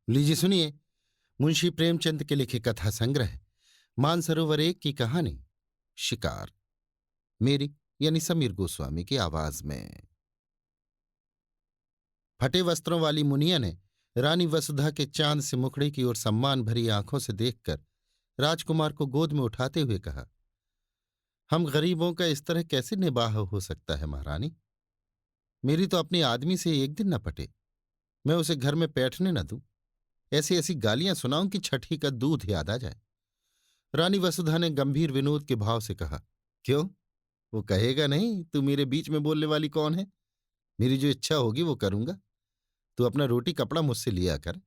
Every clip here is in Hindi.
लीजिए सुनिए। मुंशी प्रेमचंद के लिखे कथा संग्रह मानसरोवर एक की कहानी शिकार, मेरी यानी समीर गोस्वामी की आवाज में। फटे वस्त्रों वाली मुनिया ने रानी वसुधा के चांद से मुखड़े की ओर सम्मान भरी आंखों से देखकर राजकुमार को गोद में उठाते हुए कहा, हम गरीबों का इस तरह कैसे निबाह हो सकता है महारानी। मेरी तो अपने आदमी से एक दिन न पटे, मैं उसे घर में बैठने न दूं। ऐसी ऐसी गालियां सुनाऊं कि छठी का दूध याद आ जाए। रानी वसुधा ने गंभीर विनोद के भाव से कहा, क्यों, वो कहेगा नहीं तू मेरे बीच में बोलने वाली कौन है। मेरी जो इच्छा होगी वो करूंगा। तू अपना रोटी कपड़ा मुझसे लिया कर।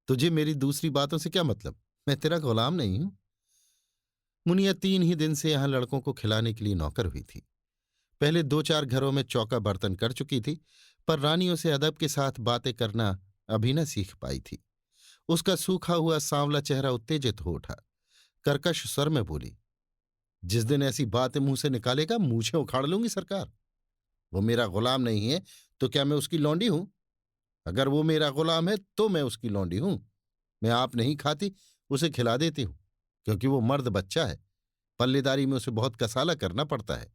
तुझे मेरी दूसरी बातों से क्या मतलब, मैं तेरा गुलाम नहीं हूं। मुनिया 3 ही दिन से यहां लड़कों को खिलाने के लिए नौकर हुई थी। पहले 2-4 घरों में चौका बर्तन कर चुकी थी, पर रानियों से अदब के साथ बातें करना अभी न सीख पाई थी। उसका सूखा हुआ सांवला चेहरा उत्तेजित हो उठा। कर्कश स्वर में बोली, जिस दिन ऐसी बातें मुंह से निकालेगा मूछें उखाड़ लूंगी सरकार। वो मेरा गुलाम नहीं है तो क्या मैं उसकी लौंडी हूं? अगर वो मेरा गुलाम है तो मैं उसकी लौंडी हूं। मैं आप नहीं खाती, उसे खिला देती हूं, क्योंकि वो मर्द बच्चा है। पल्लेदारी में उसे बहुत कसाला करना पड़ता है।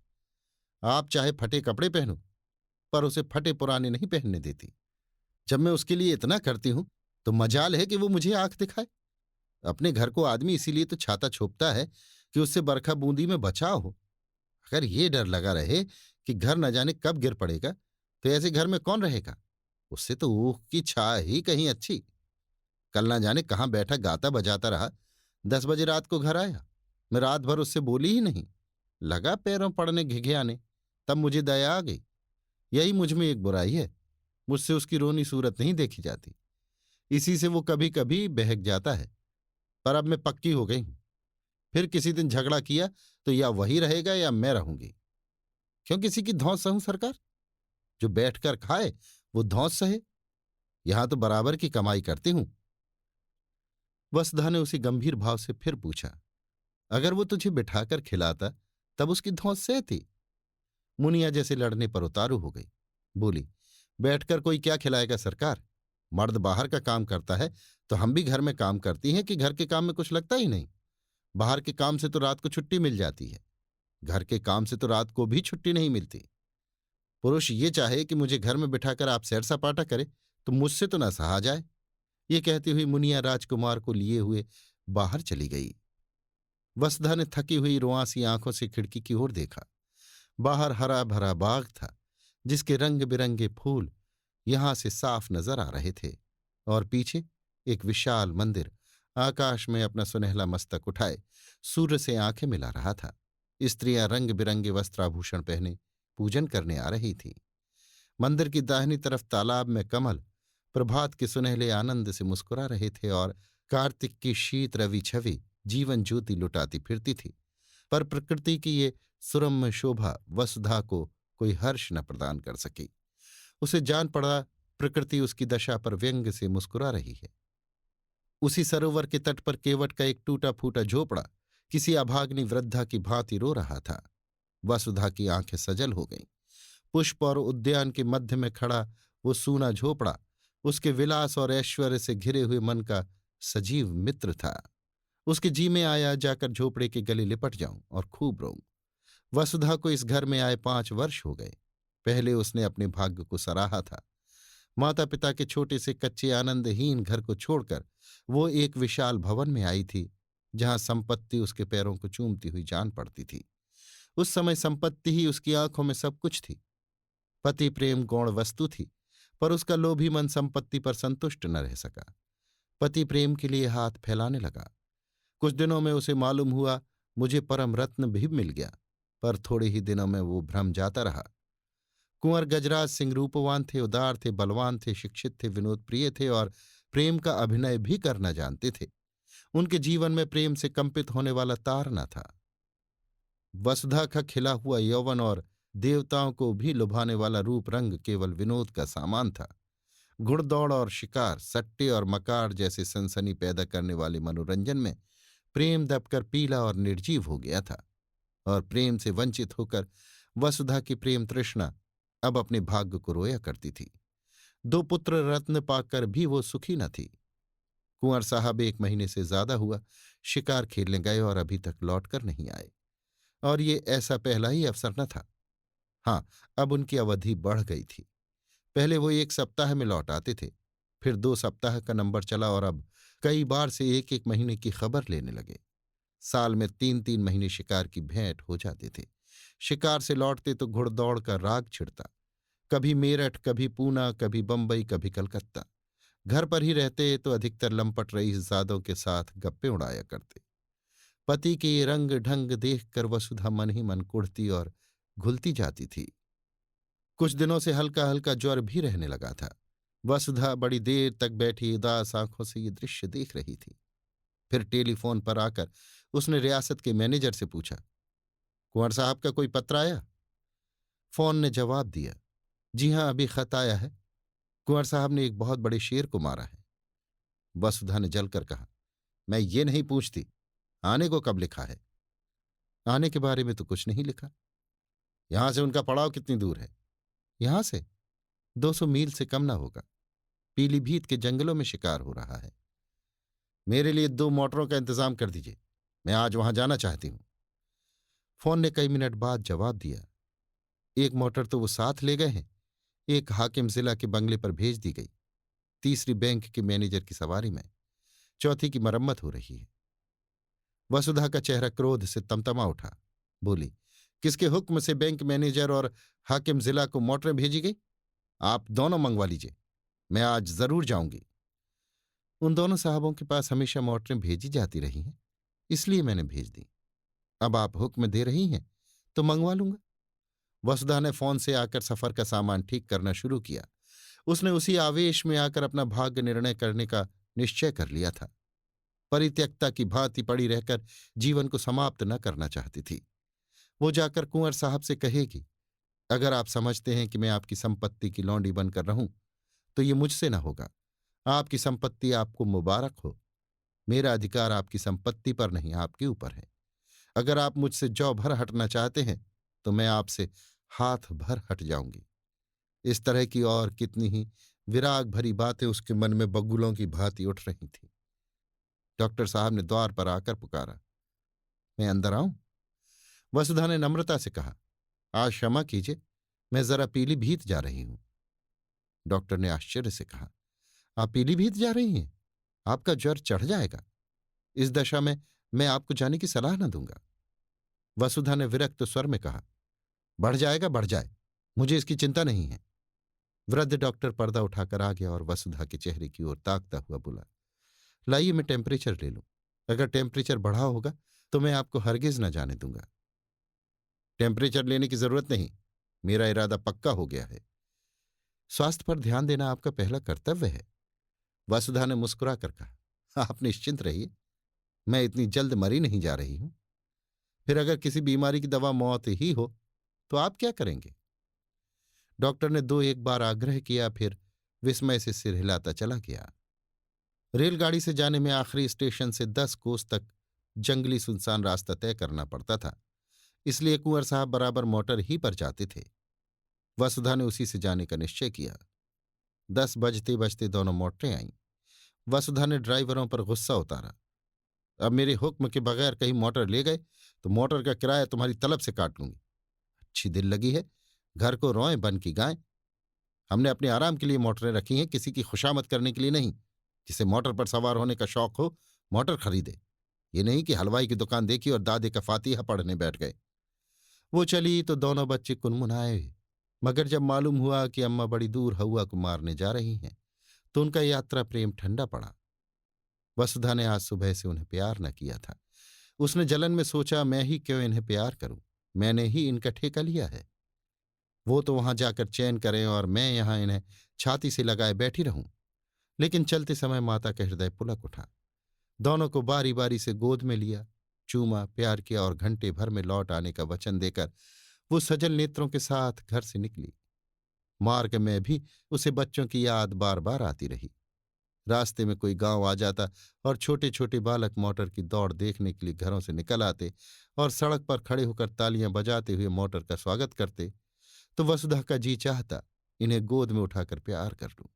आप चाहे फटे कपड़े पहनो, पर उसे फटे पुराने नहीं पहनने देती। जब मैं उसके लिए इतना करती हूं तो मजाल है कि वो मुझे आंख दिखाए। अपने घर को आदमी इसीलिए तो छाता छोपता है कि उससे बरखा बूंदी में बचाव हो। अगर ये डर लगा रहे कि घर न जाने कब गिर पड़ेगा, तो ऐसे घर में कौन रहेगा। उससे तो ऊख की छा ही कहीं अच्छी। कल ना जाने कहाँ बैठा गाता बजाता रहा, 10 बजे रात को घर आया। मैं रात भर उससे बोली ही नहीं, लगा पैरों पड़ने घिघियाने। तब मुझे दया आ गई। यही मुझ में एक बुराई है, मुझसे उसकी रोनी सूरत नहीं देखी जाती। इसी से वो कभी कभी बहक जाता है। पर अब मैं पक्की हो गई हूं, फिर किसी दिन झगड़ा किया तो या वही रहेगा या मैं रहूंगी। क्यों किसी की धौंस सहूं सरकार? जो बैठकर खाए वो धौंस सहे। यहां तो बराबर की कमाई करती हूं। वसुधा ने उसी गंभीर भाव से फिर पूछा, अगर वो तुझे बिठाकर खिलाता तब उसकी धौंस सहती? मुनिया जैसे लड़ने पर उतारू हो गई। बोली, बैठकर कोई क्या खिलाएगा सरकार। मर्द बाहर का काम करता है तो हम भी घर में काम करती हैं कि घर के काम में कुछ लगता ही नहीं। बाहर के काम से तो रात को छुट्टी मिल जाती है, घर के काम से तो रात को भी छुट्टी नहीं मिलती। पुरुष ये चाहे कि मुझे घर में बिठाकर आप सैर सपाटा करे तो मुझसे तो ना सहा जाए। ये कहती हुई मुनिया राजकुमार को लिए हुए बाहर चली गई। वसुधा ने थकी हुई रुआंसी आंखों से खिड़की की ओर देखा। बाहर हरा भरा बाग था, जिसके रंग बिरंगे फूल यहां से साफ नजर आ रहे थे, और पीछे एक विशाल मंदिर आकाश में अपना सुनहला मस्तक उठाए सूर्य से आंखें मिला रहा था। स्त्रियां रंग बिरंगे वस्त्राभूषण पहने पूजन करने आ रही थीं। मंदिर की दाहिनी तरफ तालाब में कमल प्रभात के सुनहले आनंद से मुस्कुरा रहे थे, और कार्तिक की शीत रवि छवि जीवन ज्योति लुटाती फिरती थी। पर प्रकृति की ये सुरम्य शोभा वसुधा को कोई हर्ष न प्रदान कर सकी। उसे जान पड़ा प्रकृति उसकी दशा पर व्यंग से मुस्कुरा रही है। उसी सरोवर के तट पर केवट का एक टूटा फूटा झोपड़ा किसी अभाग्नि वृद्धा की भांति रो रहा था। वसुधा की आंखें सजल हो गईं। पुष्प और उद्यान के मध्य में खड़ा वो सूना झोपड़ा उसके विलास और ऐश्वर्य से घिरे हुए मन का सजीव मित्र था। उसके जी में आया जाकर झोपड़े के गले लिपट जाऊं और खूब रोऊं। वसुधा को इस घर में आए 5 वर्ष हो गए। पहले उसने अपने भाग्य को सराहा था। माता पिता के छोटे से कच्चे आनंदहीन घर को छोड़कर वो एक विशाल भवन में आई थी, जहां संपत्ति उसके पैरों को चूमती हुई जान पड़ती थी। उस समय संपत्ति ही उसकी आंखों में सब कुछ थी। पति प्रेम गौण वस्तु थी, पर उसका लोभी मन संपत्ति पर संतुष्ट न रह सका। पति प्रेम के लिए हाथ फैलाने लगा। कुछ दिनों में उसे मालूम हुआ मुझे परम रत्न भी मिल गया, पर थोड़े ही दिनों में वो भ्रम जाता रहा। कुंवर गजराज सिंह रूपवान थे, उदार थे, बलवान थे, शिक्षित थे, विनोद प्रिय थे और प्रेम का अभिनय भी करना जानते थे। उनके जीवन में प्रेम से कंपित होने वाला तार न था। वसुधा का खिला हुआ यौवन और देवताओं को भी लुभाने वाला रूप रंग केवल विनोद का सामान था। घुड़दौड़ और शिकार, सट्टे और मकार जैसे सनसनी पैदा करने वाले मनोरंजन में प्रेम दबकर पीला और निर्जीव हो गया था, और प्रेम से वंचित होकर वसुधा की प्रेम तृष्णा अब अपने भाग्य को रोया करती थी। 2 पुत्र रत्न पाकर भी वो सुखी न थी। कुंवर साहब 1 महीने से ज्यादा हुआ शिकार खेलने गए और अभी तक लौट कर नहीं आए। और ये ऐसा पहला ही अवसर न था। हाँ, अब उनकी अवधि बढ़ गई थी। पहले वो 1 सप्ताह में लौट आते थे, फिर 2 सप्ताह का नंबर चला और अब कई बार से 1-1 महीने की खबर लेने लगे। साल में 3-3 महीने शिकार की भेंट हो जाते थे। शिकार से लौटते तो घुड़दौड़ का राग छिड़ता। कभी मेरठ, कभी पूना, कभी बंबई, कभी कलकत्ता। घर पर ही रहते तो अधिकतर लंपट रईसजादों के साथ गप्पे उड़ाया करते। पति के ये रंग ढंग देखकर वसुधा मन ही मन कुढ़ती और घुलती जाती थी। कुछ दिनों से हल्का हल्का ज्वर भी रहने लगा था। वसुधा बड़ी देर तक बैठी उदास आंखों से ये दृश्य देख रही थी। फिर टेलीफोन पर आकर उसने रियासत के मैनेजर से पूछा, कुंवर साहब का कोई पत्र आया? फोन ने जवाब दिया, जी हां, अभी खत आया है। कुंवर साहब ने एक बहुत बड़े शेर को मारा है। वसुधा ने जलकर कहा, मैं ये नहीं पूछती, आने को कब लिखा है? आने के बारे में तो कुछ नहीं लिखा। यहां से उनका पड़ाव कितनी दूर है? यहां से 200 मील से कम ना होगा। पीलीभीत के जंगलों में शिकार हो रहा है। मेरे लिए 2 मोटरों का इंतजाम कर दीजिए, मैं आज वहां जाना चाहती हूं। फोन ने कई मिनट बाद जवाब दिया, एक मोटर तो वो साथ ले गए हैं, एक हाकिम जिला के बंगले पर भेज दी गई, तीसरी बैंक के मैनेजर की सवारी में, चौथी की मरम्मत हो रही है। वसुधा का चेहरा क्रोध से तमतमा उठा। बोली, किसके हुक्म से बैंक मैनेजर और हाकिम जिला को मोटरें भेजी गई? आप दोनों मंगवा लीजिए, मैं आज जरूर जाऊंगी। उन दोनों साहबों के पास हमेशा मोटरें भेजी जाती रही हैं, इसलिए मैंने भेज दी। अब आप हुक्म दे रही हैं तो मंगवा लूंगा। वसुधा ने फोन से आकर सफर का सामान ठीक करना शुरू किया। उसने उसी आवेश में आकर अपना भाग्य निर्णय करने का निश्चय कर लिया था। परित्यक्ता की भांति पड़ी रहकर जीवन को समाप्त न करना चाहती थी। वो जाकर कुंवर साहब से कहेगी, अगर आप समझते हैं कि मैं आपकी संपत्ति की लौंडी बनकर रहूं तो ये मुझसे न होगा। आपकी संपत्ति आपको मुबारक हो। मेरा अधिकार आपकी संपत्ति पर नहीं, आपके ऊपर है। अगर आप मुझसे जौ भर हटना चाहते हैं तो मैं आपसे हाथ भर हट जाऊंगी। इस तरह की और कितनी ही विराग भरी बातें उसके मन में बगुलों की भांति उठ रही थीं। डॉक्टर साहब ने द्वार पर आकर पुकारा, मैं अंदर आऊं? वसुधा ने नम्रता से कहा, आज क्षमा कीजिए, मैं जरा पीलीभीत जा रही हूं। डॉक्टर ने आश्चर्य से कहा, आप पीलीभीत जा रही हैं? आपका ज्वर चढ़ जाएगा। इस दशा में मैं आपको जाने की सलाह न दूंगा। वसुधा ने विरक्त स्वर में कहा, बढ़ जाएगा, बढ़ जाए, मुझे इसकी चिंता नहीं है। वृद्ध डॉक्टर पर्दा उठाकर आ गया और वसुधा के चेहरे की ओर ताकता हुआ बोला, लाइए मैं टेम्परेचर ले लूं। अगर टेम्परेचर बढ़ा होगा तो मैं आपको हरगिज न जाने दूंगा। टेम्परेचर लेने की जरूरत नहीं, मेरा इरादा पक्का हो गया है। स्वास्थ्य पर ध्यान देना आपका पहला कर्तव्य है। वसुधा ने मुस्कुराकर कहा, आप निश्चिंत रहिए, मैं इतनी जल्द मरी नहीं जा रही हूं। फिर अगर किसी बीमारी की दवा मौत ही हो तो आप क्या करेंगे? डॉक्टर ने 2-1 बार आग्रह किया, फिर विस्मय से सिर हिलाता चला गया। रेलगाड़ी से जाने में आखिरी स्टेशन से 10 कोस तक जंगली सुनसान रास्ता तय करना पड़ता था, इसलिए कुंवर साहब बराबर मोटर ही पर जाते थे। वसुधा ने उसी से जाने का निश्चय किया। 10 बजते बजते दोनों मोटरें आईं। वसुधा ने ड्राइवरों पर गुस्सा उतारा, अब मेरे हुक्म के बगैर कहीं मोटर ले गए तो मोटर का किराया तुम्हारी तलब से काट लूंगी। अच्छी दिल लगी है, घर को रोएं बन की गाय। हमने अपने आराम के लिए मोटरें रखी हैं, किसी की खुशामद करने के लिए नहीं। जिसे मोटर पर सवार होने का शौक हो मोटर खरीदे, ये नहीं कि हलवाई की दुकान देखी और दादे का फातिहा पढ़ने बैठ गए। वो चली तो दोनों बच्चे कुनमुनाए, मगर जब मालूम हुआ कि अम्मा बड़ी दूर हौआ को मारने जा रही हैं तो उनका यात्रा प्रेम ठंडा पड़ा। वसुधा ने आज सुबह से उन्हें प्यार न किया था। उसने जलन में सोचा, मैं ही क्यों इन्हें प्यार करूं, मैंने ही इनका ठेका लिया है। वो तो वहां जाकर चैन करें और मैं यहां इन्हें छाती से लगाए बैठी रहूं। लेकिन चलते समय माता का हृदय पुलक उठा। दोनों को बारी बारी से गोद में लिया, चूमा, प्यार किया और घंटे भर में लौट आने का वचन देकर वो सजल नेत्रों के साथ घर से निकली। मार्ग में भी उसे बच्चों की याद बार बार आती रही। रास्ते में कोई गांव आ जाता और छोटे छोटे बालक मोटर की दौड़ देखने के लिए घरों से निकल आते और सड़क पर खड़े होकर तालियां बजाते हुए मोटर का स्वागत करते, तो वसुधा का जी चाहता इन्हें गोद में उठाकर प्यार कर लूं।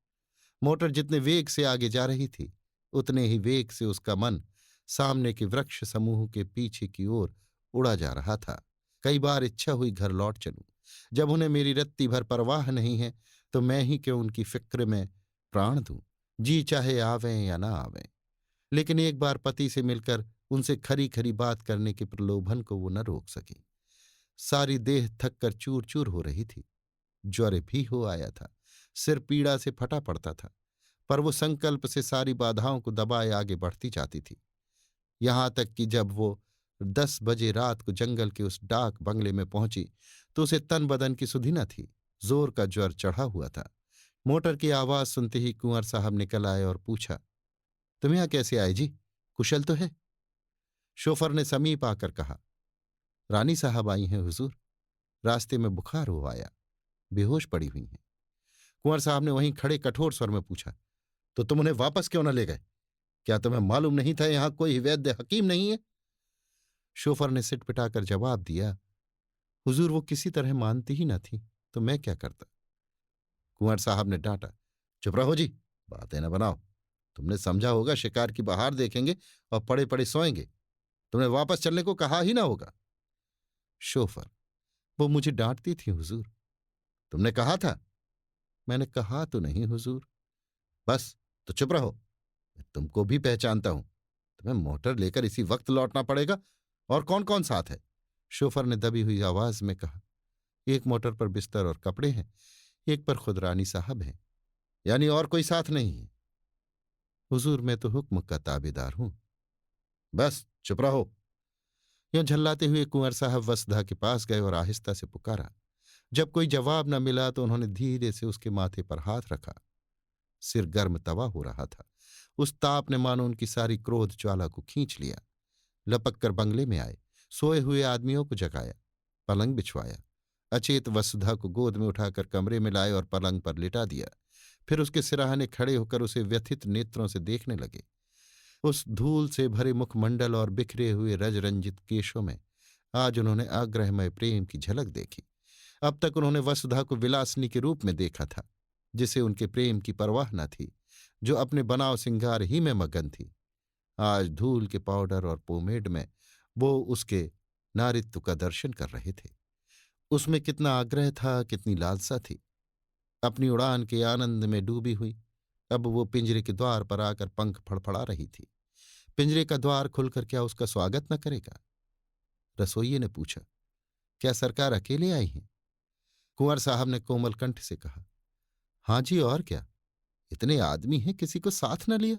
मोटर जितने वेग से आगे जा रही थी उतने ही वेग से उसका मन सामने के वृक्ष समूह के पीछे की ओर उड़ा जा रहा था। कई बार इच्छा हुई घर लौट चलूं। जब उन्हें मेरी रत्ती भर परवाह नहीं है तो मैं ही क्यों उनकी फिक्र में प्राण दूं। जी चाहे आवें या ना आवें। लेकिन एक बार पति से मिलकर उनसे खरी खरी बात करने के प्रलोभन को वो न रोक सकी। सारी देह थक कर चूर चूर हो रही थी। ज्वर भी हो आया था। सिर पीड़ा से फटा पड़ता था। पर वो संकल्प से सारी बाधाओं को दबाए आगे बढ़ती जाती थी। यहां तक कि जब वो 10 बजे रात को जंगल के उस डाक बंगले में पहुंची तो उसे तन बदन की सुधि न थी। जोर का ज्वर चढ़ा हुआ था। मोटर की आवाज सुनते ही कुंवर साहब निकल आए और पूछा, तुम यहां कैसे आए जी? कुशल तो है? शोफर ने समीप आकर कहा, रानी साहब आई हैं हुजूर। रास्ते में बुखार हो आया, बेहोश पड़ी हुई हैं। कुंवर साहब ने वहीं खड़े कठोर स्वर में पूछा, तो तुम उन्हें वापस क्यों न ले गए? क्या तुम्हें मालूम नहीं था यहां कोई वैद्य हकीम नहीं है? शोफर ने सिट पिटाकर जवाब दिया, हुजूर वो किसी तरह मानती ही न थी, तो मैं क्या करता? कुंवर साहब ने डांटा, चुप रहो जी, बातें न बनाओ। तुमने समझा होगा शिकार की बहार देखेंगे और पड़े पड़े सोएंगे। तुमने वापस चलने को कहा ही ना होगा। शोफर, वो मुझे डांटती थी हुजूर। तुमने कहा था? मैंने कहा तो नहीं हुजूर। बस, तो चुप रहो। मैं तुमको भी पहचानता हूं। तुम्हें मोटर लेकर इसी वक्त लौटना पड़ेगा। और कौन कौन साथ है? शोफर ने दबी हुई आवाज में कहा, एक मोटर पर बिस्तर और कपड़े हैं, एक पर खुद रानी साहब हैं। यानी और कोई साथ नहीं है? हुजूर, मैं तो हुक्म का ताबेदार हूं। बस चुप रहो। यूं झल्लाते हुए कुंवर साहब वसुधा के पास गए और आहिस्ता से पुकारा। जब कोई जवाब न मिला तो उन्होंने धीरे से उसके माथे पर हाथ रखा। सिर गर्म तवा हो रहा था। उस ताप ने मानो उनकी सारी क्रोध ज्वाला को खींच लिया। लपक कर बंगले में आए। सोए हुए आदमियों को जगाया, पलंग बिछवाया। अचेत वसुधा को गोद में उठाकर कमरे में लाए और पलंग पर लिटा दिया। फिर उसके सिराहने खड़े होकर उसे व्यथित नेत्रों से देखने लगे। उस धूल से भरे मुखमंडल और बिखरे हुए रजरंजित केशों में आज उन्होंने आग्रहमय प्रेम की झलक देखी। अब तक उन्होंने वसुधा को विलासिनी के रूप में देखा था, जिसे उनके प्रेम की परवाह न थी, जो अपने बनाव सिंगार ही में मगन थी। आज धूल के पाउडर और पोमेड में वो उसके नारित्व का दर्शन कर रहे थे। उसमें कितना आग्रह था, कितनी लालसा थी। अपनी उड़ान के आनंद में डूबी हुई अब वो पिंजरे के द्वार पर आकर पंख फड़फड़ा रही थी। पिंजरे का द्वार खुलकर क्या उसका स्वागत न करेगा? रसोइये ने पूछा, क्या सरकार अकेले आई हैं? कुंवर साहब ने कोमल कंठ से कहा, हां जी, और क्या। इतने आदमी हैं, किसी को साथ न लिया?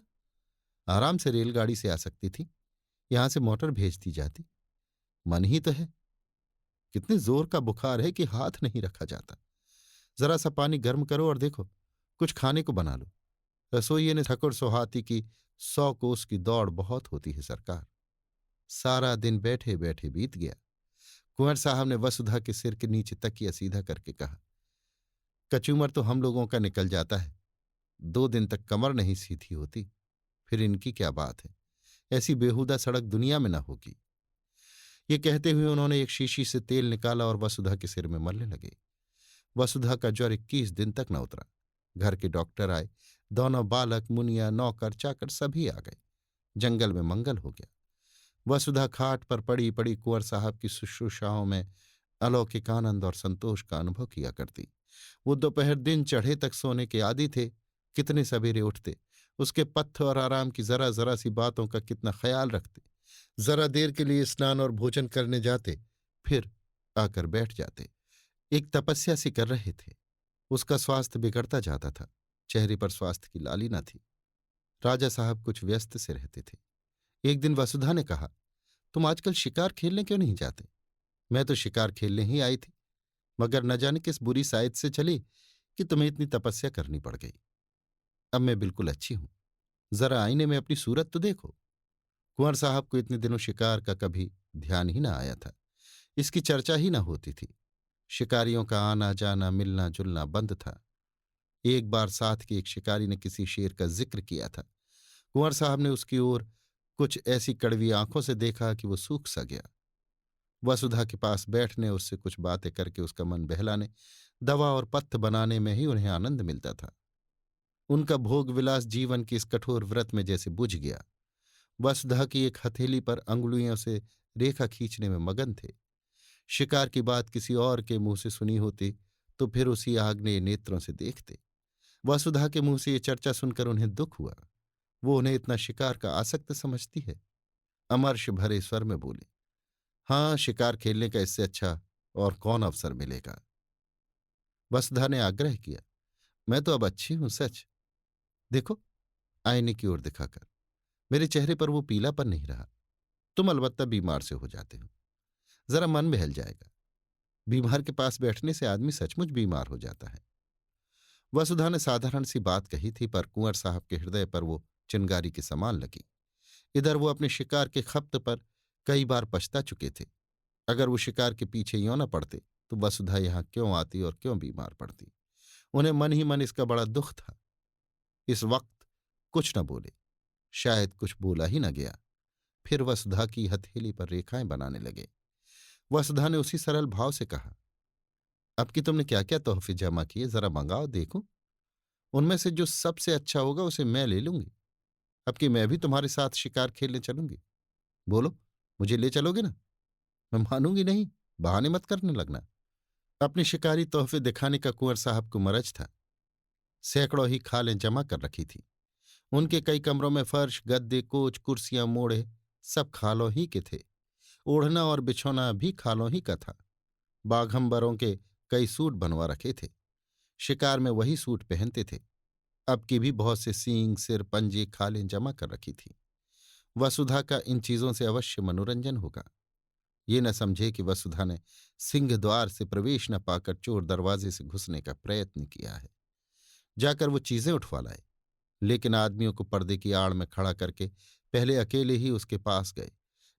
आराम से रेलगाड़ी से आ सकती थी, यहां से मोटर भेज दी जाती। मन ही तो है। कितने जोर का बुखार है कि हाथ नहीं रखा जाता। जरा सा पानी गर्म करो और देखो, कुछ खाने को बना लो। रसोइये ने ठकुर सुहाती की 100 कोस की दौड़ बहुत होती है सरकार। सारा दिन बैठे बैठे बीत गया। कुंवर साहब ने वसुधा के सिर के नीचे तकिया सीधा करके कहा, कचूमर तो हम लोगों का निकल जाता है, 2 दिन तक कमर नहीं सीधी होती, फिर इनकी क्या बात है। ऐसी बेहुदा सड़क दुनिया में न होगी। ये कहते हुए उन्होंने एक शीशी से तेल निकाला और वसुधा के सिर में मलने लगे। वसुधा का ज्वर 21 दिन तक न उतरा। घर के डॉक्टर आए। दोनों बालक, मुनिया, नौकर चाकर सभी आ गए। जंगल में मंगल हो गया। वसुधा खाट पर पड़ी पड़ी कुंवर साहब की शुश्रूषाओं में अलौकिक आनंद और संतोष का अनुभव किया करती। वो दोपहर दिन चढ़े तक सोने के आदी थे। कितने सवेरे उठते, उसके पथ्य और आराम की जरा जरा सी बातों का कितना ख्याल रखते। जरा देर के लिए स्नान और भोजन करने जाते, फिर आकर बैठ जाते। एक तपस्या सी कर रहे थे। उसका स्वास्थ्य बिगड़ता जाता था। चेहरे पर स्वास्थ्य की लाली न थी। राजा साहब कुछ व्यस्त से रहते थे। एक दिन वसुधा ने कहा, तुम आजकल शिकार खेलने क्यों नहीं जाते? मैं तो शिकार खेलने ही आई थी, मगर न जाने किस बुरी साइद से चली कि तुम्हें इतनी तपस्या करनी पड़ गई। अब मैं बिल्कुल अच्छी हूं। जरा आईने में अपनी सूरत तो देखो। कुंवर साहब को इतने दिनों शिकार का कभी ध्यान ही न आया था। इसकी चर्चा ही न होती थी। शिकारियों का आना जाना, मिलना जुलना बंद था। एक बार साथ के एक शिकारी ने किसी शेर का जिक्र किया था। कुंवर साहब ने उसकी ओर कुछ ऐसी कड़वी आंखों से देखा कि वो सूख सा गया। वसुधा के पास बैठने, उससे कुछ बातें करके उसका मन बहलाने, दवा और पथ्य बनाने में ही उन्हें आनंद मिलता था। उनका भोग विलास जीवन के इस कठोर व्रत में जैसे बुझ गया। वसुधा की एक हथेली पर अंगुलियों से रेखा खींचने में मगन थे। शिकार की बात किसी और के मुंह से सुनी होती तो फिर उसी आग्नेय नेत्रों से देखते। वसुधा के मुंह से ये चर्चा सुनकर उन्हें दुख हुआ। वो उन्हें इतना शिकार का आसक्त समझती है। अमर्ष भरे स्वर में बोले, हाँ, शिकार खेलने का इससे अच्छा और कौन अवसर मिलेगा। वसुधा ने आग्रह किया, मैं तो अब अच्छी हूं सच। देखो, आईने की ओर दिखाकर, मेरे चेहरे पर वो पीलापन नहीं रहा। तुम अलबत्ता बीमार से हो जाते हो, जरा मन बहल जाएगा। बीमार के पास बैठने से आदमी सचमुच बीमार हो जाता है। वसुधा ने साधारण सी बात कही थी, पर कुंवर साहब के हृदय पर वो चिंगारी के समान लगी। इधर वो अपने शिकार के खप्त पर कई बार पछता चुके थे। अगर वो शिकार के पीछे यों न पड़ते तो वसुधा यहां क्यों आती और क्यों बीमार पड़ती। उन्हें मन ही मन इसका बड़ा दुख था। इस वक्त कुछ न बोले, शायद कुछ बोला ही न गया। फिर वसुधा की हथेली पर रेखाएं बनाने लगे। वसुधा ने उसी सरल भाव से कहा, अब कि तुमने क्या क्या तोहफे जमा किए, जरा मंगाओ देखूं। उनमें से जो सबसे अच्छा होगा उसे मैं ले लूंगी। अब कि मैं भी तुम्हारे साथ शिकार खेलने चलूंगी। बोलो, मुझे ले चलोगे ना? मैं मानूंगी नहीं, बहाने मत करने लगना। अपनी शिकारी तोहफे दिखाने का कुंवर साहब को मरज था। सैकड़ों ही खालें जमा कर रखी थी। उनके कई कमरों में फर्श, गद्दे, कोच, कुर्सियां, मोड़े सब खालों ही के थे। ओढ़ना और बिछौना भी खालों ही का था। बाघंबरों के कई सूट बनवा रखे थे। शिकार में वही सूट पहनते थे। अब की भी बहुत से सींग, सिर, पंजे, खालें जमा कर रखी थी। वसुधा का इन चीजों से अवश्य मनोरंजन होगा। ये न समझे कि वसुधा ने सिंह द्वार से प्रवेश न पाकर चोर दरवाजे से घुसने का प्रयत्न किया है। जाकर वो चीजें उठवा लाए, लेकिन आदमियों को पर्दे की आड़ में खड़ा करके पहले अकेले ही उसके पास गए।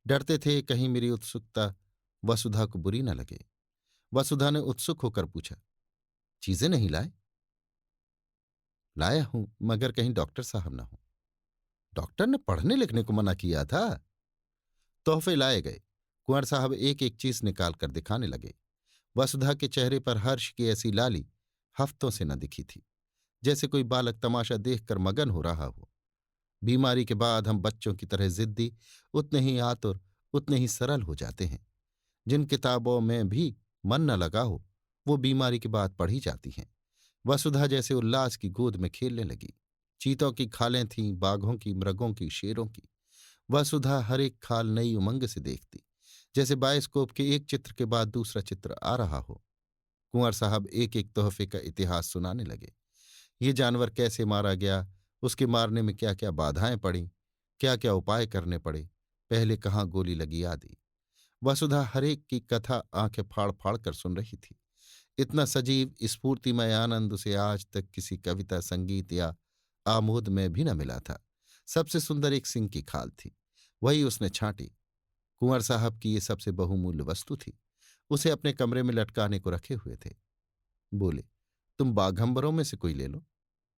डरते थे कहीं मेरी उत्सुकता वसुधा को बुरी न लगे। वसुधा ने उत्सुक होकर पूछा, चीजें नहीं लाए? लाया हूं, मगर कहीं डॉक्टर साहब ना हो। डॉक्टर ने पढ़ने लिखने को मना किया था। तोहफे लाए गए। कुंवर साहब एक एक चीज निकाल कर दिखाने लगे। वसुधा के चेहरे पर हर्ष की ऐसी लाली हफ्तों से न दिखी थी, जैसे कोई बालक तमाशा देखकर मगन हो रहा हो। बीमारी के बाद हम बच्चों की तरह जिद्दी, उतने ही आतुर, उतने ही सरल हो जाते हैं। जिन किताबों में भी मन न लगा हो वो बीमारी के बाद पढ़ी जाती हैं। वसुधा जैसे उल्लास की गोद में खेलने लगी। चीतों की खालें थीं, बाघों की, मृगों की, शेरों की। वसुधा हर एक खाल नई उमंग से देखती, जैसे बायोस्कोप के एक चित्र के बाद दूसरा चित्र आ रहा हो। कुंवर साहब एक एक तोहफे का इतिहास सुनाने लगे। ये जानवर कैसे मारा गया, उसके मारने में क्या क्या बाधाएं पड़ीं, क्या क्या उपाय करने पड़े, पहले कहाँ गोली लगी आदि। वसुधा हरेक की कथा आंखें फाड़ फाड़ कर सुन रही थी। इतना सजीव, स्फूर्तिमय आनंद उसे आज तक किसी कविता, संगीत या आमोद में भी न मिला था। सबसे सुंदर एक सिंह की खाल थी, वही उसने छांटी। कुंवर साहब की ये सबसे बहुमूल्य वस्तु थी। उसे अपने कमरे में लटकाने को रखे हुए थे। बोले, तुम बाघंबरों में से कोई ले लो,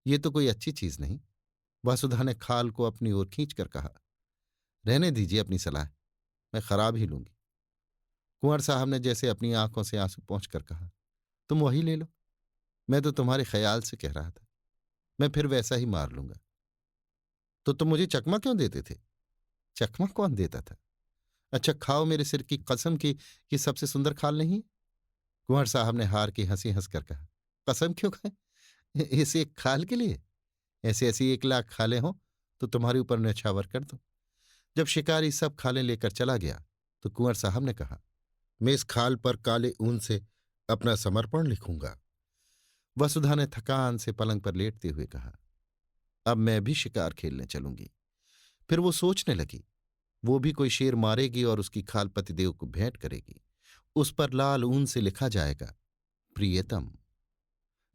ये तो कोई अच्छी चीज नहीं। वसुधा ने खाल को अपनी ओर खींचकर कहा, रहने दीजिए अपनी सलाह, मैं खराब ही लूंगी। कुंवर साहब ने जैसे अपनी आंखों से आंसू पोंछकर कहा, तुम वही ले लो, मैं तो तुम्हारे ख्याल से कह रहा था, मैं फिर वैसा ही मार लूंगा। तो तुम मुझे चकमा क्यों देते थे? चकमा कौन देता था? अच्छा, खाओ, मेरे सिर की कसम की ये सबसे सुंदर खाल नहीं है। कुंवर साहब ने हार की हंसी हंसकर कहा, कसम क्यों खाए इस एक खाल के लिए? ऐसी ऐसी 1 लाख खालें हों तो तुम्हारे ऊपर न्यौछावर कर दो। जब शिकारी सब खालें लेकर चला गया तो कुंवर साहब ने कहा, मैं इस खाल पर काले ऊन से अपना समर्पण लिखूंगा। वसुधा ने थकान से पलंग पर लेटते हुए कहा, अब मैं भी शिकार खेलने चलूंगी। फिर वो सोचने लगी, वो भी कोई शेर मारेगी और उसकी खाल पतिदेव को भेंट करेगी। उस पर लाल ऊन से लिखा जाएगा, प्रियतम।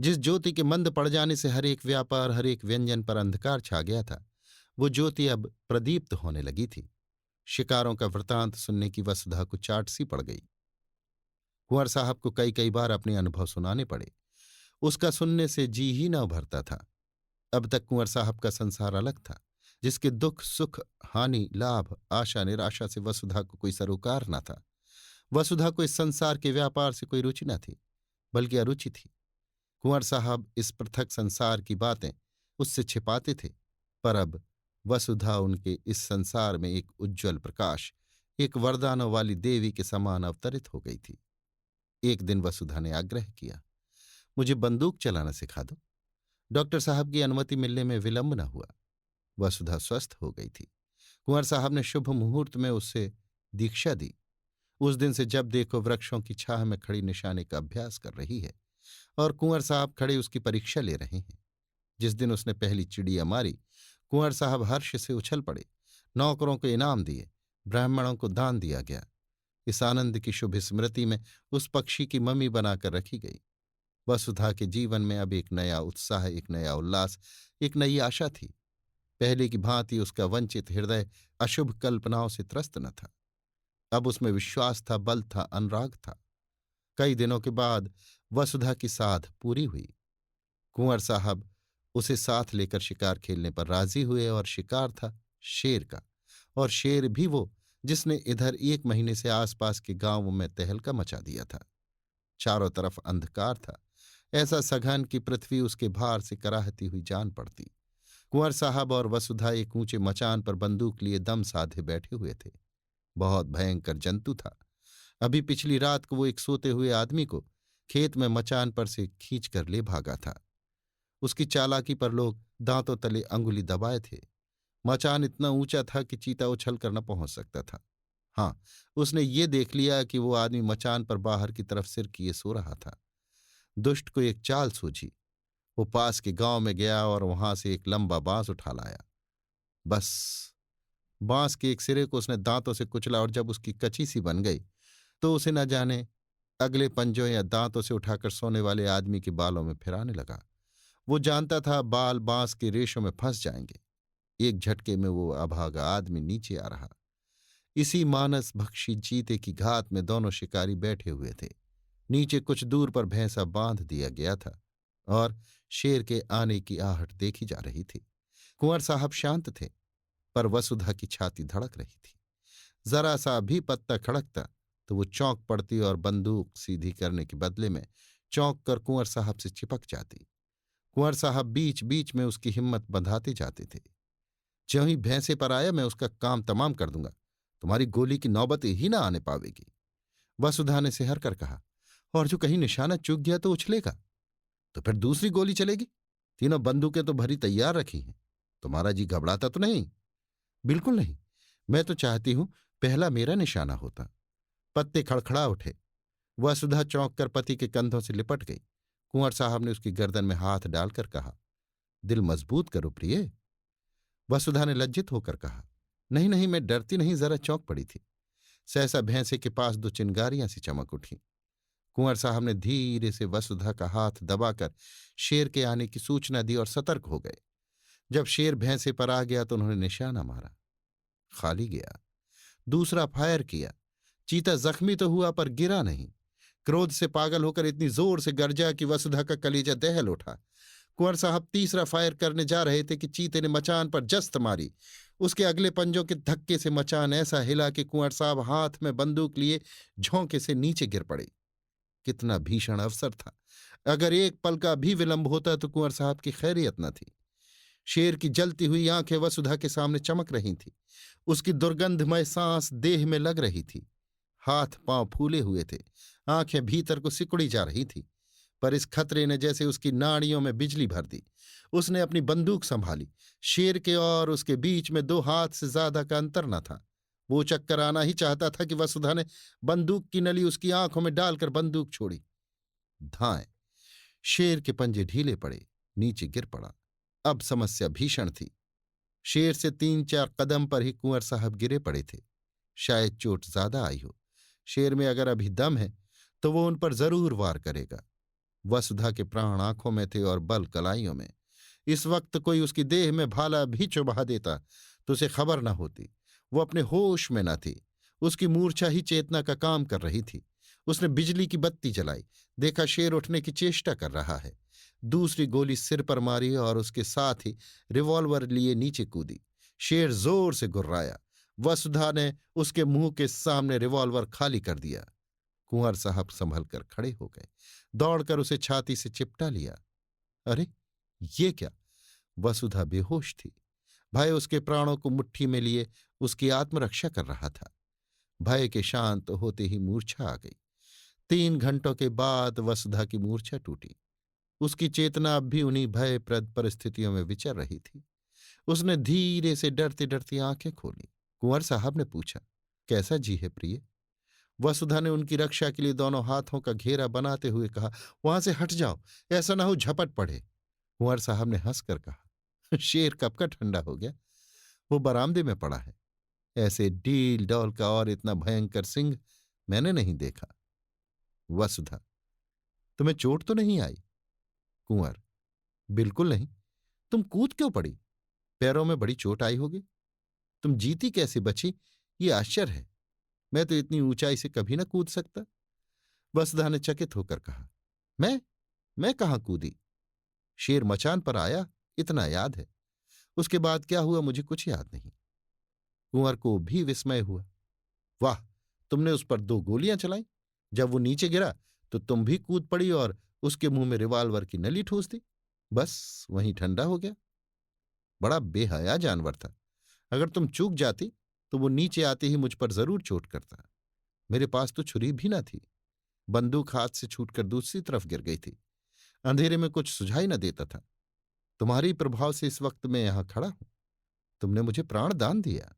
जिस ज्योति के मंद पड़ जाने से हर एक व्यापार, हर एक व्यंजन पर अंधकार छा गया था, वो ज्योति अब प्रदीप्त होने लगी थी। शिकारों का वृतांत सुनने की वसुधा को चाट सी पड़ गई। कुंवर साहब को कई कई बार अपने अनुभव सुनाने पड़े। उसका सुनने से जी ही न उभरता था। अब तक कुंवर साहब का संसार अलग था, जिसके दुख, सुख, हानि, लाभ, आशा, निराशा से वसुधा को कोई सरोकार न था। वसुधा को इस संसार के व्यापार से कोई रुचि न थी, बल्कि अरुचि थी। कुंवर साहब इस पृथक संसार की बातें उससे छिपाते थे, पर अब वसुधा उनके इस संसार में एक उज्ज्वल प्रकाश, एक वरदानों वाली देवी के समान अवतरित हो गई थी। एक दिन वसुधा ने आग्रह किया, मुझे बंदूक चलाना सिखा दो। डॉक्टर साहब की अनुमति मिलने में विलंब न हुआ। वसुधा स्वस्थ हो गई थी। कुंवर साहब ने शुभ मुहूर्त में उससे दीक्षा दी। उस दिन से जब देखो वृक्षों की छाह में खड़ी निशाने का अभ्यास कर रही है और कुंवर साहब खड़े उसकी परीक्षा ले रहे हैं। जिस दिन उसने पहली चिड़िया मारी, कुंवर साहब हर्ष से उछल पड़े। नौकरों को इनाम दिए, ब्राह्मणों को दान दिया गया। इस आनंद की शुभ स्मृति में उस पक्षी की मम्मी बनाकर रखी गई। वसुधा के जीवन में अब एक नया उत्साह, एक नया उल्लास, एक नई आशा थी। पहले की भांति उसका वंचित हृदय अशुभ कल्पनाओं से त्रस्त न था। अब उसमें विश्वास था, बल था, अनुराग था। कई दिनों के बाद वसुधा की साध पूरी हुई। कुंवर साहब उसे साथ लेकर शिकार खेलने पर राजी हुए और शिकार था शेर का। और शेर भी वो जिसने इधर 1 महीने से आसपास के गांवों में तहलका मचा दिया था। चारों तरफ अंधकार था, ऐसा सघन कि पृथ्वी उसके भार से कराहती हुई जान पड़ती। कुंवर साहब और वसुधा एक ऊंचे मचान पर बंदूक लिए दम साधे बैठे हुए थे। बहुत भयंकर जंतु था। अभी पिछली रात को वो एक सोते हुए आदमी को खेत में मचान पर से खींच कर ले भागा था। उसकी चालाकी पर लोग दांतों तले अंगुली दबाए थे। मचान इतना ऊंचा था कि चीता उछल कर न पहुंच सकता था। हाँ, उसने ये देख लिया कि वो आदमी मचान पर बाहर की तरफ सिर किए सो रहा था। दुष्ट को एक चाल सूझी। वो पास के गांव में गया और वहां से एक लंबा बांस उठा लाया। बस बांस के एक सिरे को उसने दांतों से कुचला और जब उसकी कची सी बन गई तो उसे न जाने अगले पंजों या दांतों से उठाकर सोने वाले आदमी के बालों में फिराने लगा। वो जानता था बाल बांस के रेशों में फंस जाएंगे। एक झटके में वो अभागा आदमी नीचे आ रहा। इसी मानस भक्षी चीते की घात में दोनों शिकारी बैठे हुए थे। नीचे कुछ दूर पर भैंसा बांध दिया गया था और शेर के आने की आहट देखी जा रही थी। कुंवर साहब शांत थे, पर वसुधा की छाती धड़क रही थी। जरा सा भी पत्ता खड़कता तो वो चौंक पड़ती और बंदूक सीधी करने के बदले में चौंक कर कुंवर साहब से चिपक जाती। कुंवर साहब बीच बीच में उसकी हिम्मत बंधाते जाते थे। ज्यों ही भैंसे पर आया मैं उसका काम तमाम कर दूंगा, तुम्हारी गोली की नौबत ही ना आने पावेगी। वसुधा ने सिहर कर कहा, और जो कहीं निशाना चूक गया तो उछलेगा, तो फिर दूसरी गोली चलेगी। तीनों बंदूकें तो भरी तैयार रखी हैं। तुम्हारा जी घबराता तो नहीं? बिल्कुल नहीं। मैं तो चाहती हूं पहला मेरा निशाना होता। पत्ते खड़खड़ा उठे। वसुधा चौंक कर पति के कंधों से लिपट गई। कुंवर साहब ने उसकी गर्दन में हाथ डालकर कहा, दिल मजबूत करो प्रिय। वसुधा ने लज्जित होकर कहा, नहीं नहीं, मैं डरती नहीं, जरा चौंक पड़ी थी। सहसा भैंसे के पास 2 चिंगारियां सी चमक उठी। कुंवर साहब ने धीरे से वसुधा का हाथ दबाकर शेर के आने की सूचना दी और सतर्क हो गए। जब शेर भैंसे पर आ गया तो उन्होंने निशाना मारा। खाली गया। दूसरा फायर किया। चीता जख्मी तो हुआ पर गिरा नहीं। क्रोध से पागल होकर इतनी जोर से गरजा कि वसुधा का कलेजा दहल उठा। कुंवर साहब तीसरा फायर करने जा रहे थे कि चीते ने मचान पर जस्त मारी। उसके अगले पंजों के धक्के से मचान ऐसा हिला कि कुंवर साहब हाथ में बंदूक लिए झोंके से नीचे गिर पड़े। कितना भीषण अवसर था! अगर एक पल का भी विलंब होता तो कुंवर साहब की खैरियत न थी। शेर की जलती हुई आंखें वसुधा के सामने चमक रही थीं। उसकी दुर्गंधमय सांस देह में लग रही थी। हाथ पांव फूले हुए थे। आंखें भीतर को सिकुड़ी जा रही थी। पर इस खतरे ने जैसे उसकी नाड़ियों में बिजली भर दी। उसने अपनी बंदूक संभाली। शेर के और उसके बीच में 2 हाथ से ज्यादा का अंतर न था। वो चक्कर आना ही चाहता था कि वसुधा ने बंदूक की नली उसकी आंखों में डालकर बंदूक छोड़ी। धाएं। शेर के पंजे ढीले पड़े, नीचे गिर पड़ा। अब समस्या भीषण थी। शेर से 3-4 कदम पर ही कुंवर साहब गिरे पड़े थे। शायद चोट ज्यादा आई हो। शेर में अगर अभी दम है तो वो उन पर जरूर वार करेगा। वसुधा के प्राण आंखों में थे और बल कलाइयों में। इस वक्त कोई उसकी देह में भाला भी चुभा देता तो उसे खबर न होती। वो अपने होश में न थी। उसकी मूर्छा ही चेतना का काम कर रही थी। उसने बिजली की बत्ती जलाई। देखा शेर उठने की चेष्टा कर रहा है। दूसरी गोली सिर पर मारी और उसके साथ ही रिवॉल्वर लिए नीचे कूदी। शेर जोर से गुर्राया। वसुधा ने उसके मुंह के सामने रिवॉल्वर खाली कर दिया। कुंवर साहब संभल कर खड़े हो गए। दौड़कर उसे छाती से चिपटा लिया। अरे ये क्या! वसुधा बेहोश थी। भय उसके प्राणों को मुट्ठी में लिए उसकी आत्मरक्षा कर रहा था। भय के शांत होते ही मूर्छा आ गई। 3 घंटों के बाद वसुधा की मूर्छा टूटी। उसकी चेतना अब भी उन्हीं भयप्रद परिस्थितियों में विचर रही थी। उसने धीरे से डरती डरती आंखें खोली। कुंवर साहब ने पूछा, कैसा जी है प्रिय? वसुधा ने उनकी रक्षा के लिए दोनों हाथों का घेरा बनाते हुए कहा, वहां से हट जाओ, ऐसा ना हो झपट पड़े। कुंवर साहब ने हंसकर कहा, शेर कब का ठंडा हो गया, वो बरामदे में पड़ा है। ऐसे डील डॉल का और इतना भयंकर सिंह मैंने नहीं देखा। वसुधा, तुम्हें चोट तो नहीं आई? कुंवर, बिल्कुल नहीं। तुम कूद क्यों पड़ी? पैरों में बड़ी चोट आई होगी। तुम जीती कैसे बची, ये आश्चर्य है। मैं तो इतनी ऊंचाई से कभी ना कूद सकता। वसुधा ने चकित होकर कहा, मैं कहाँ कूदी? शेर मचान पर आया, इतना याद है। उसके बाद क्या हुआ मुझे कुछ याद नहीं। कुंवर को भी विस्मय हुआ। वाह, तुमने उस पर 2 गोलियां चलाई। जब वो नीचे गिरा तो तुम भी कूद पड़ी और उसके मुंह में रिवाल्वर की नली ठूस दी। बस वहीं ठंडा हो गया। बड़ा बेहया जानवर था। अगर तुम चूक जाती तो वो नीचे आते ही मुझ पर जरूर चोट करता। मेरे पास तो छुरी भी ना थी। बंदूक हाथ से छूटकर दूसरी तरफ गिर गई थी। अंधेरे में कुछ सुझाई न देता था। तुम्हारी प्रभाव से इस वक्त मैं यहां खड़ा हूं। तुमने मुझे प्राण दान दिया।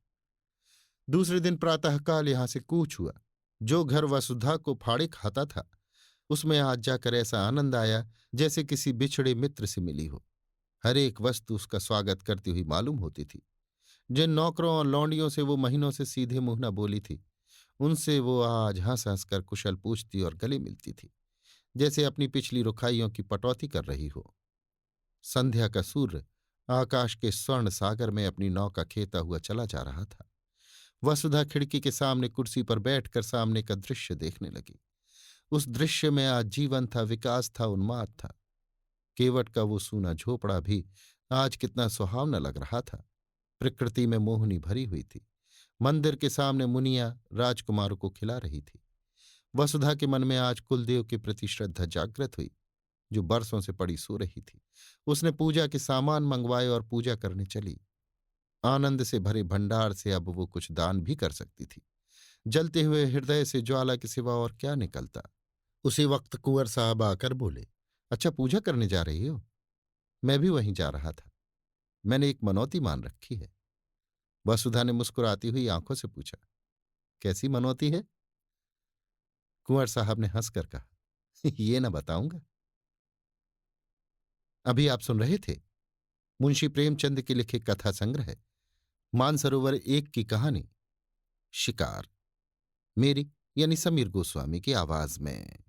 दूसरे दिन प्रातःकाल यहां से कूच हुआ। जो घर वसुधा को फाड़े खाता था, उसमें आज जाकर ऐसा आनंद आया जैसे किसी बिछड़े मित्र से मिली हो। हर एक वस्तु उसका स्वागत करती हुई मालूम होती थी। जिन नौकरों और लौंडियों से वो महीनों से सीधे मुंह न बोली थी, उनसे वो आज हंस हंस कर कुशल पूछती और गले मिलती थी, जैसे अपनी पिछली रुखाइयों की पटौती कर रही हो। संध्या का सूर्य आकाश के स्वर्ण सागर में अपनी नौका खेता हुआ चला जा रहा था। वसुधा खिड़की के सामने कुर्सी पर बैठकर सामने का दृश्य देखने लगी। उस दृश्य में आज जीवन था, विकास था, उन्माद था। केवट का वो सूना झोपड़ा भी आज कितना सुहावना लग रहा था। प्रकृति में मोहनी भरी हुई थी। मंदिर के सामने मुनिया राजकुमारों को खिला रही थी। वसुधा के मन में आज कुलदेव के प्रति श्रद्धा जागृत हुई, जो बरसों से पड़ी सो रही थी। उसने पूजा के सामान मंगवाए और पूजा करने चली। आनंद से भरे भंडार से अब वो कुछ दान भी कर सकती थी। जलते हुए हृदय से ज्वाला के सिवा और क्या निकलता। उसी वक्त कुंवर साहब आकर बोले, अच्छा, पूजा करने जा रही हो? मैं भी वहीं जा रहा था। मैंने एक मनौती मान रखी है। वसुधा ने मुस्कुराती हुई आंखों से पूछा, कैसी मनौती है? कुंवर साहब ने हंसकर कहा, ये ना बताऊंगा। अभी आप सुन रहे थे मुंशी प्रेमचंद के लिखे कथा संग्रह मानसरोवर 1 की कहानी शिकार, मेरी यानी समीर गोस्वामी की आवाज में।